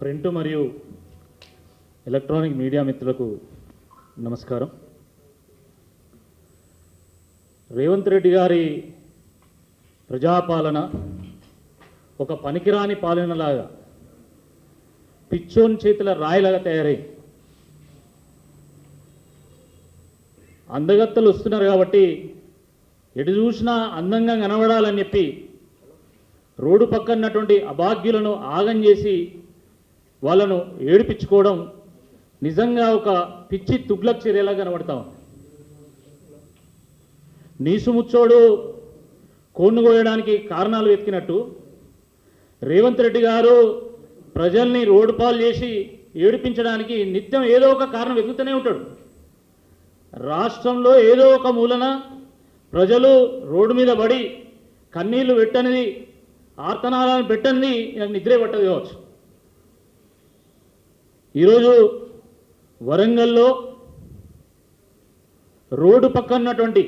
Print మరియు electronic media మిత్రులకు నమస్కారం. రేవంత్ రెడ్డి గారి ప్రజాపాలన ఒక పనికిరాని పాలనలాగా పిచ్చోన్ చేతుల రాయిలాగా తయారై అందగత్తలు వస్తున్నారు కాబట్టి ఎటు చూసినా అందంగా కనబడాలని చెప్పి రోడ్డు పక్కనటువంటి అభాగ్యులను ఆగం చేసి వాళ్ళను ఏడిపించుకోవడం నిజంగా ఒక పిచ్చి తుగ్లక్ చర్యలా కనబడతాం. నీసుముచ్చోడు కోన్ను కోయడానికి కారణాలు వెతికినట్టు రేవంత్ రెడ్డి గారు ప్రజల్ని రోడ్డు పాలు చేసి ఏడిపించడానికి నిత్యం ఏదో ఒక కారణం వెతుకుతూనే ఉంటాడు. రాష్ట్రంలో ఏదో ఒక మూలన ప్రజలు రోడ్డు మీద పడి కన్నీళ్లు పెట్టనిది, ఆర్తనాలను పెట్టనిది నాకు నిద్రే పట్టదు కావచ్చు. ఈరోజు వరంగల్లో రోడ్డు పక్కనటువంటి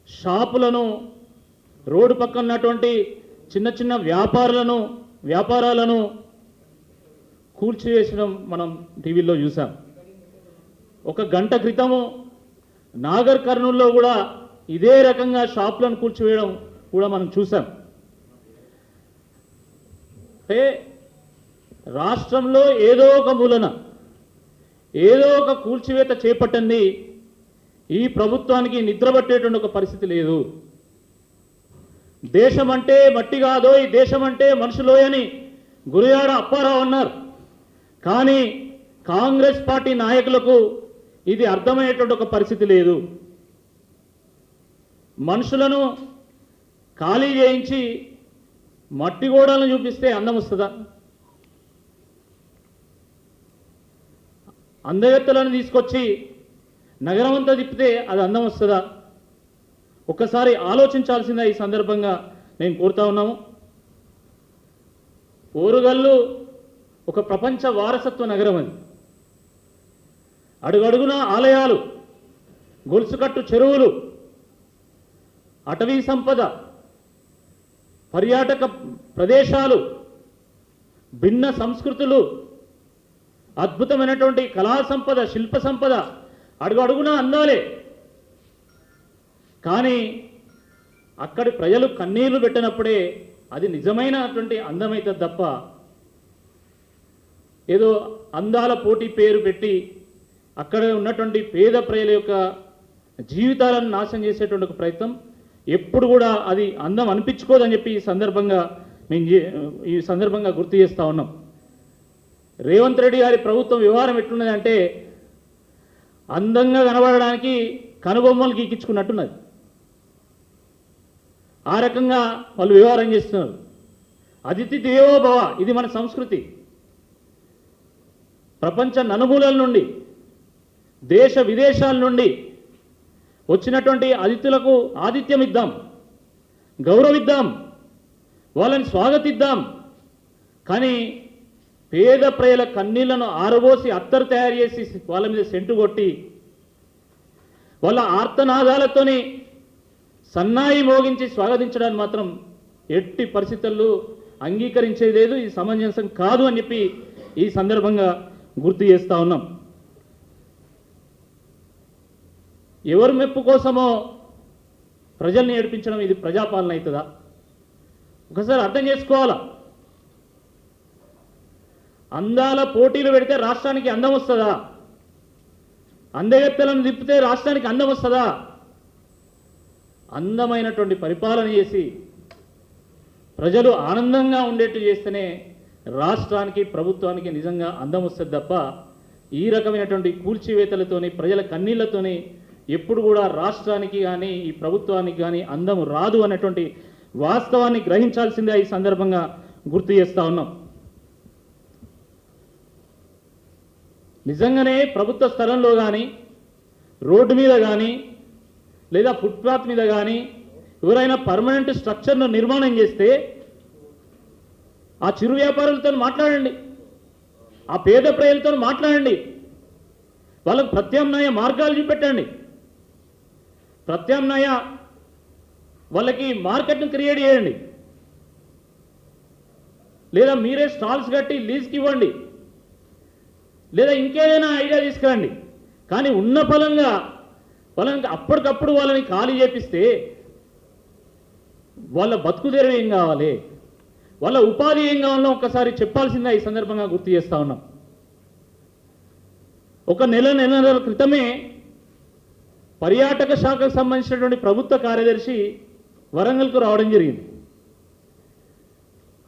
షాపులను, రోడ్డు పక్కనటువంటి చిన్న చిన్న వ్యాపారాలను కూల్చివేసడం మనం టీవీలో చూసాం. ఒక గంట క్రితము నాగర్ కర్నూల్లో కూడా ఇదే రకంగా షాపులను కూల్చివేయడం కూడా మనం చూసాం. అంటే రాష్ట్రంలో ఏదో ఒక మూలన ఏదో ఒక కూల్చివేత చేపట్టండి ఈ ప్రభుత్వానికి నిద్రపట్టేటువంటి ఒక పరిస్థితి లేదు. దేశం అంటే మట్టి కాదో, ఈ దేశం అంటే మనుషులోయని గురజాడ అప్పారావు అన్నారు. కానీ కాంగ్రెస్ పార్టీ నాయకులకు ఇది అర్థమయ్యేటువంటి ఒక పరిస్థితి లేదు. మనుషులను ఖాళీ చేయించి మట్టి గోడలను చూపిస్తే అందం వస్తుందా? అందగత్తలను తీసుకొచ్చి నగరం అంతా తిప్పితే అది అందం వస్తుందా? ఒక్కసారి ఆలోచించాల్సిందే ఈ సందర్భంగా నేను కోరుతా ఉన్నాము. ఓరుగల్లు ఒక ప్రపంచ వారసత్వ నగరం. అది అడుగడుగున ఆలయాలు, గొలుసుకట్టు చెరువులు, అటవీ సంపద, పర్యాటక ప్రదేశాలు, భిన్న సంస్కృతులు, అద్భుతమైనటువంటి కళా సంపద, శిల్ప సంపద అడుగడుగునా అందాలే. కానీ అక్కడి ప్రజలు కన్నీళ్లు పెట్టినప్పుడే అది నిజమైనటువంటి అందమైతుంది తప్ప ఏదో అందాల పోటీ పేరు పెట్టి అక్కడ ఉన్నటువంటి పేద ప్రజల యొక్క జీవితాలను నాశనం చేసేటువంటి ఒక ప్రయత్నం ఎప్పుడు కూడా అది అందం అనిపించుకోదని చెప్పి ఈ సందర్భంగా గుర్తు చేస్తూ ఉన్నాం. రేవంత్ రెడ్డి గారి ప్రభుత్వం వ్యవహారం ఎట్లున్నది అంటే అందంగా కనబడడానికి కనుబొమ్మలు గీకించుకున్నట్టున్నది. ఆ రకంగా వాళ్ళు వ్యవహారం చేస్తున్నారు. అతిథి దేవో భవ, ఇది మన సంస్కృతి. ప్రపంచ నలుమూలల నుండి, దేశ విదేశాల నుండి వచ్చినటువంటి అతిథులకు ఆతిథ్యం ఇద్దాం, గౌరవిద్దాం, వాళ్ళని స్వాగతిద్దాం. కానీ పేద ప్రజల కన్నీళ్లను ఆరబోసి అత్తరు తయారు చేసి వాళ్ళ మీద సెంటు కొట్టి వాళ్ళ ఆర్తనాదాలతోని సన్నాయి మోగించి స్వాగతించడానికి మాత్రం ఎట్టి పరిస్థితుల్లో అంగీకరించేది లేదు. ఇది సమంజసం కాదు అని చెప్పి ఈ సందర్భంగా గుర్తు చేస్తూ ఉన్నాం. ఎవరి మెప్పు కోసమో ప్రజల్ని ఏడిపించడం ఇది ప్రజాపాలన అవుతుందా? ఒకసారి అర్థం చేసుకోవాలా. అందాల పోటీలు పెడితే రాష్ట్రానికి అందం వస్తుందా? అందగత్తెలను తిప్పితే రాష్ట్రానికి అందం వస్తుందా? అందమైనటువంటి పరిపాలన చేసి ప్రజలు ఆనందంగా ఉండేట్టు చేస్తేనే రాష్ట్రానికి, ప్రభుత్వానికి నిజంగా అందం వస్తుంది తప్ప ఈ రకమైనటువంటి కూల్చివేతలతోని, ప్రజల కన్నీళ్లతోని ఎప్పుడు కూడా రాష్ట్రానికి కానీ ఈ ప్రభుత్వానికి కానీ అందం రాదు అనేటువంటి వాస్తవాన్ని గ్రహించాల్సిందే ఈ సందర్భంగా గుర్తు చేస్తూ ఉన్నాం. నిజంగానే ప్రభుత్వ స్థలంలో కానీ, రోడ్డు మీద కానీ, లేదా ఫుట్పాత్ మీద కానీ ఎవరైనా పర్మనెంట్ స్ట్రక్చర్ను నిర్మాణం చేస్తే ఆ చిరు వ్యాపారులతో మాట్లాడండి, ఆ పేద ప్రజలతో మాట్లాడండి, వాళ్ళకు ప్రత్యామ్నాయ మార్గాలు చూపెట్టండి, ప్రత్యామ్నాయ వాళ్ళకి మార్కెట్ను క్రియేట్ చేయండి. లేదా మీరే స్టాల్స్ కట్టి లీజ్కి ఇవ్వండి, లేదా ఇంకేదైనా ఐడియా తీసుకురండి. కానీ ఉన్న ఫలంగా అప్పటికప్పుడు వాళ్ళని ఖాళీ చేపిస్తే వాళ్ళ బతుకు తెరువు ఏం కావాలి, వాళ్ళ ఉపాధి ఏం కావాలో ఒక్కసారి చెప్పాల్సిందిగా ఈ సందర్భంగా గుర్తు చేస్తూ ఉన్నాం. ఒక నెలల క్రితమే పర్యాటక శాఖకు సంబంధించినటువంటి ప్రభుత్వ కార్యదర్శి వరంగల్కు రావడం జరిగింది.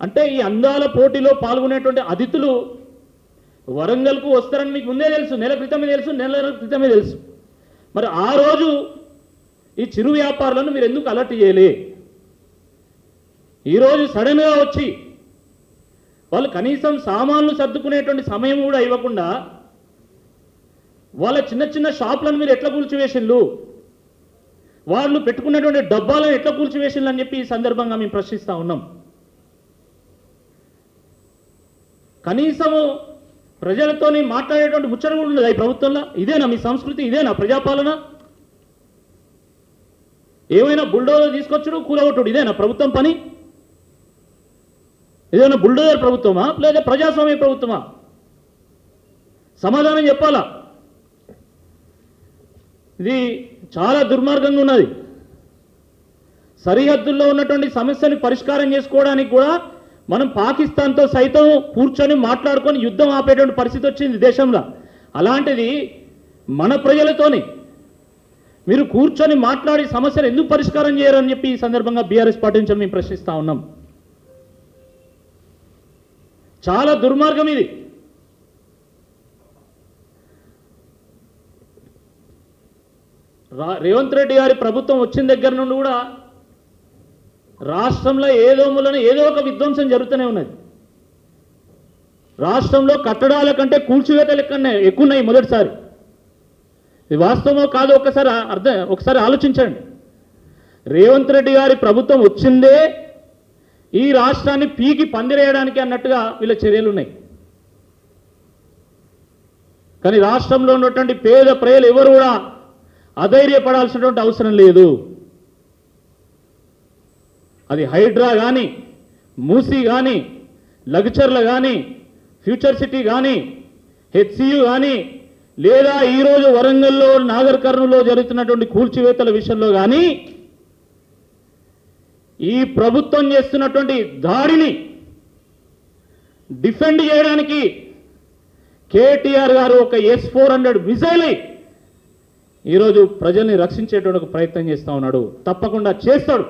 అంటే ఈ అందాల పోటీలో పాల్గొనేటువంటి అతిథులు వరంగల్కు వస్తారని మీకు ముందే తెలుసు, నెల క్రితమే తెలుసు. మరి ఆ రోజు ఈ చిరు వ్యాపారులను మీరు ఎందుకు అలర్ట్ చేయలే? ఈరోజు సడన్గా వచ్చి వాళ్ళు కనీసం సామాన్లు సర్దుకునేటువంటి సమయం కూడా ఇవ్వకుండా వాళ్ళ చిన్న షాపులను మీరు ఎట్లా కూల్చివేసిండ్రు, వాళ్ళు పెట్టుకున్నటువంటి డబ్బాలను ఎట్లా కూల్చివేసిండ్రు అని చెప్పి ఈ సందర్భంగా మేము ప్రశ్నిస్తూ ఉన్నాం. కనీసము ప్రజలతోని మాట్లాడేటువంటి ముచ్చట కూడా ఉండదు ఈ ప్రభుత్వంలో. ఇదేనా మీ సంస్కృతి? ఇదేనా ప్రజాపాలన? ఏమైనా బుల్డోజర్ తీసుకొచ్చుడు, కూలగొట్టుడు, ఇదేనా ప్రభుత్వం పని? ఏదైనా బుల్డోజర్ ప్రభుత్వమా లేదా ప్రజాస్వామ్య ప్రభుత్వమా? సమాధానం చెప్పాలా. ఇది చాలా దుర్మార్గంగా ఉన్నది. సరిహద్దుల్లో ఉన్నటువంటి సమస్యని పరిష్కారం చేసుకోవడానికి కూడా మనం పాకిస్తాన్తో సైతం కూర్చొని మాట్లాడుకొని యుద్ధం ఆపేటువంటి పరిస్థితి వచ్చింది దేశంలో. అలాంటిది మన ప్రజలతోని మీరు కూర్చొని మాట్లాడి సమస్యలు ఎందుకు పరిష్కారం చేయరని చెప్పి ఈ సందర్భంగా బీఆర్ఎస్ పార్టీ నుంచి మేము ప్రశ్నిస్తూ ఉన్నాం. చాలా దుర్మార్గం ఇది. రేవంత్ రెడ్డి గారి ప్రభుత్వం వచ్చిన దగ్గర నుండి కూడా రాష్ట్రంలో ఏదో ఒక విధ్వంసం జరుగుతూనే ఉన్నది. రాష్ట్రంలో కట్టడాల కంటే కూల్చివేతలు ఎక్కువన్నాయి మొదటిసారి. ఇది వాస్తవమో కాదో ఒకసారి ఆలోచించండి. రేవంత్ రెడ్డి గారి ప్రభుత్వం వచ్చిందే ఈ రాష్ట్రాన్ని పీకి పందిరేయడానికి అన్నట్టుగా వీళ్ళ చర్యలు ఉన్నాయి. కానీ రాష్ట్రంలో ఉన్నటువంటి పేద ప్రజలు ఎవరు కూడా అధైర్యపడాల్సినటువంటి అవసరం లేదు. అది హైడ్రా కానీ, మూసీ కానీ, లగ్చర్ల కానీ, ఫ్యూచర్ సిటీ కానీ, హెచ్సియు కానీ, లేదా ఈరోజు వరంగల్లో నాగర్ కర్నూల్లో జరుగుతున్నటువంటి కూల్చివేతల విషయంలో కానీ ఈ ప్రభుత్వం చేస్తున్నటువంటి దాడిని డిఫెండ్ చేయడానికి కేటీఆర్ గారు ఒక S-400 మిసైల్ ఈరోజు ప్రజల్ని రక్షించేటువంటి ఒక ప్రయత్నం చేస్తూ ఉన్నాడు. తప్పకుండా చేస్తాడు.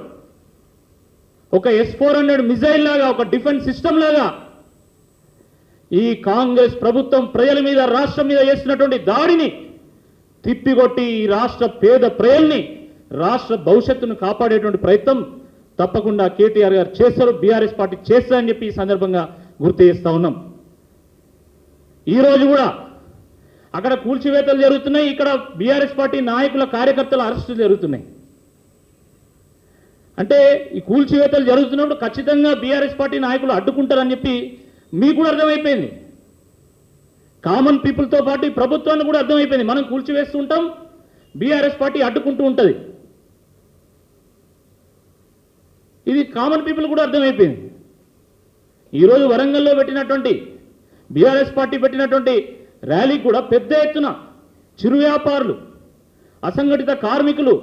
ఒక S-400 మిసైల్ లాగా, ఒక డిఫెన్స్ సిస్టమ్ లాగా ఈ కాంగ్రెస్ ప్రభుత్వం ప్రజల మీద, రాష్ట్రం మీద చేస్తున్నటువంటి దాడిని తిప్పికొట్టి ఈ రాష్ట్ర పేద ప్రజల్ని, రాష్ట్ర భవిష్యత్తును కాపాడేటువంటి ప్రయత్నం తప్పకుండా కేటీఆర్ గారు చేస్తారు, బీఆర్ఎస్ పార్టీ చేస్తారని చెప్పి ఈ సందర్భంగా గుర్తు చేస్తూ ఉన్నాం. ఈరోజు కూడా అక్కడ కూల్చివేతలు జరుగుతున్నాయి, ఇక్కడ బీఆర్ఎస్ పార్టీ నాయకుల, కార్యకర్తల అరెస్టులు జరుగుతున్నాయి. అంటే ఈ కూల్చివేతలు జరుగుతున్నప్పుడు ఖచ్చితంగా బీఆర్ఎస్ పార్టీ నాయకులు అడ్డుకుంటారని చెప్పి మీకు కూడా అర్థమైపోయింది. కామన్ పీపుల్తో పాటు ఈ ప్రభుత్వాన్ని కూడా అర్థమైపోయింది. మనం కూల్చివేస్తూ ఉంటాం, బీఆర్ఎస్ పార్టీ అడ్డుకుంటూ ఉంటుంది. ఇది కామన్ పీపుల్ కూడా అర్థమైపోయింది. ఈరోజు వరంగల్లో పెట్టినటువంటి బీఆర్ఎస్ పార్టీ పెట్టినటువంటి ర్యాలీ కూడా పెద్ద ఎత్తున చిరు వ్యాపారులు, అసంఘటిత కార్మికులు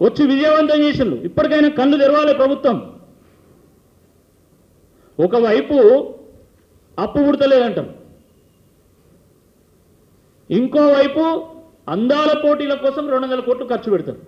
వచ్చి విజయవంతం చేసిండ్రు. ఇప్పటికైనా కళ్ళు తెరవాలి ప్రభుత్వం. ఒకవైపు అప్పు పుడతలేదంటాం, ఇంకోవైపు అందాల పోటీల కోసం 200 కోట్లు ఖర్చు పెడతారు.